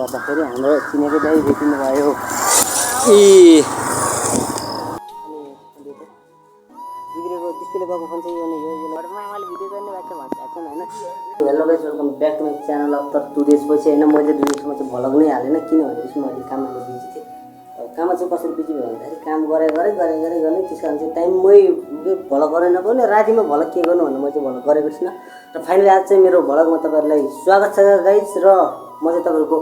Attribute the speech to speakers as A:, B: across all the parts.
A: गर्दाखेरि हाम्रो चिनेको दाइ भेटिनु भयो। बिग्रेको डिस्प्ले गएको फोन चाहिँ यो नै हो। यो घरमा आमाले भिडियो गर्ने भएको भन्छ हैन। Hello guys, welcome back to my channel of टुडेसपछि होइन। मैले दुईसम्म चाहिँ भ्लग नै हालेन किनभने त्यसमा अहिले काममा बिजी थिएँ। काममा चाहिँ कसरी बिजी भयो भन्दाखेरि काम गरेँ गर्ने त्यस कारण चाहिँ टाइममै भ्लग गरेन पनि रातिमा भ्लग के गर्नु भनेर म चाहिँ भ्लग गरेको थिइनँ। र फाइनली आज चाहिँ मेरो भ्लगमा तपाईँहरूलाई स्वागत छ गाइस। र म चाहिँ तपाईँहरूको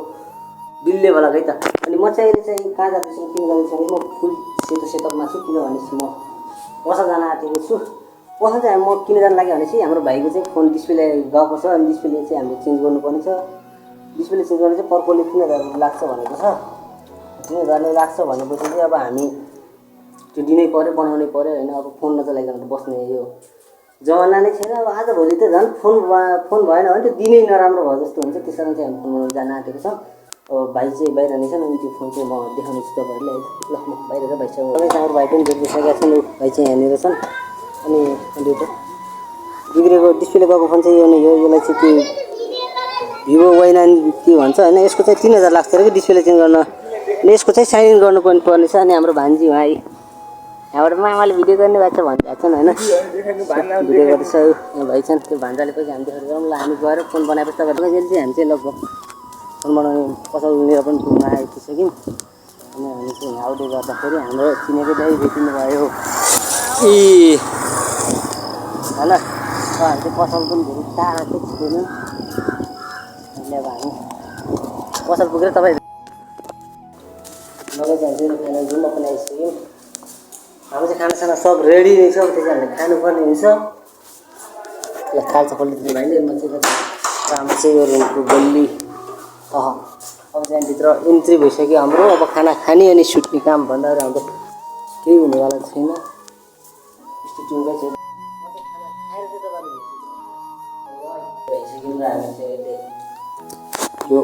A: दिलले भ्लग है त। अनि म चाहिँ अहिले चाहिँ कहाँ जाँदैछु किन जाँदैछु भने म फुल सेटअपमा छु। किनभने म पसल जान आँटेको छु। पसल चाहिँ म किन जान लाग्यो भनेपछि हाम्रो भाइको चाहिँ फोन डिस्प्ले गएको छ। अनि डिस्प्ले चाहिँ हामीले चेन्ज गर्नुपर्ने छ। डिस्प्ले चेन्ज गर्ने चाहिँ पर्कोले 3000 लाग्छ भनेको छ। 3000 लाग्छ भनेपछि चाहिँ अब हामी त्यो दिनै पऱ्यो, बनाउनै पऱ्यो होइन। अब फोन नचलाइकन त बस्ने यो जमाना नै छैन। अब आजभोलि त झन् फोन भएन भने त्यो दिनै नराम्रो भयो जस्तो हुन्छ। त्यस कारण चाहिँ हामी फोन बनाउन जान आँटेको छौँ। अब भाइ चाहिँ बाहिर नै छन्। अनि त्यो फोन चाहिँ म देखाउने छु तपाईँहरूलाई। ल म बाहिर छ, भाइ छ हाम्रो भाइ पनि भेटिसकेका छन्। भाइ चाहिँ यहाँनिर छन्। अनि दुईवटा बिग्रेको डिस्प्ले गएको फोन चाहिँ यो नै हो। यसलाई चाहिँ त्यो भिभो Y9 के भन्छ होइन। यसको चाहिँ 3000 लाग्छ अरे कि डिस्प्ले चेन्ज गर्न। अनि यसको चाहिँ साइन इन गर्नु पर्ने छ। अनि हाम्रो भान्जी उहाँ यहाँबाट आमाले भिडियो गर्ने भएको छ भन्छन् होइन। भिडियो गर्दैछ यहाँ भाइ छन्। त्यो भान्जाले पछि हामी देखाएर जाउँ। ल हामी गएर फोन बनाएपछि तपाईँहरू चाहिँ हामी चाहिँ लगभग फोन बनाउने पसलनिर पनि पुग्न आइपुगिसक्यौँ। अनि हामी चाहिँ यहाँ आउँदै गर्दाखेरि हाम्रो चिनेको दाइ भेटिनु भयो। होइन हामी चाहिँ पसल पनि धेरै टाढा चाहिँ छिँदैन। अनि अब हामी पसल पुगेर तपाईँ लगै जान्छौँ। खाना रुममा पनि आइसक्यौँ। हाम्रो चाहिँ खानासाना सब रेडी नै छ। त्यस कारणले खानुपर्ने हुन्छ। ल खाल्छ खोल्दै भाइले म चाहिँ हाम्रो चाहिँ यो रुमको गल्ली अब चाहिँ भित्र इन्ट्री भइसक्यो हाम्रो। अब खाना खाने अनि सुत्ने काम भन्दा हाम्रो केही हुनेवाला छैन। यस्तो टुङ्गै छ। भइसक्यौँ र हामी चाहिँ अहिले यो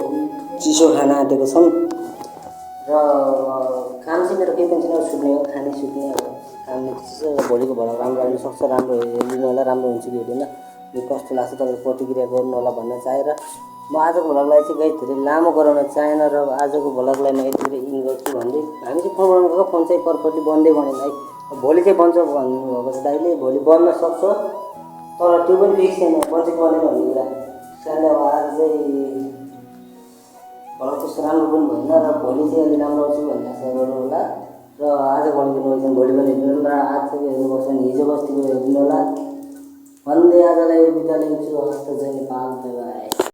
A: चिसो खाना आँटेको छौँ। र काम चाहिँ मेरो केही पनि छैन, सुत्ने हो, खाने सुत्ने अब काम नै चिसो। भोलिको भ्लग राम्रो आउनु सक्छ। राम्रो हेरिदिनु होला, राम्रो हुन्छ कि हुँदैन यो कस्तो लाग्छ तपाईँको प्रतिक्रिया गर्नु होला भन्न चाहेर म आजको भ्लगलाई चाहिँ गाइस धेरै लामो गराउन चाहेन। र आजको भ्लगलाई म यतिखेर इन गर्छु भन्दै हामी चाहिँ फोन बनाउनु गएको। फोन चाहिँ पर्फेक्टली बन्दै बनेन है। भोलि चाहिँ बन्छ भन्नुभएको छ दाइले। भोलि बन्न सक्छ तर त्यो पनि फिक्स छैन, बन्छ कि बन्दैन भन्ने कुरा। त्यसकारणले अब आज चाहिँ भ्लग त्यस्तो राम्रो पनि भएन। र भोलि चाहिँ अलि राम्रो आउँछु भन्ने आशा गर्नु होला। र आज भोलिको नभएछ भोलि पनि हेर्नु होला। र आज चाहिँ हेर्नुपर्छ भने हिजो बस्तीको हेरिदिनु होला भन्दै आजलाई बिदा लिन्छु। हस्त जय नेपाल, बाई बाई।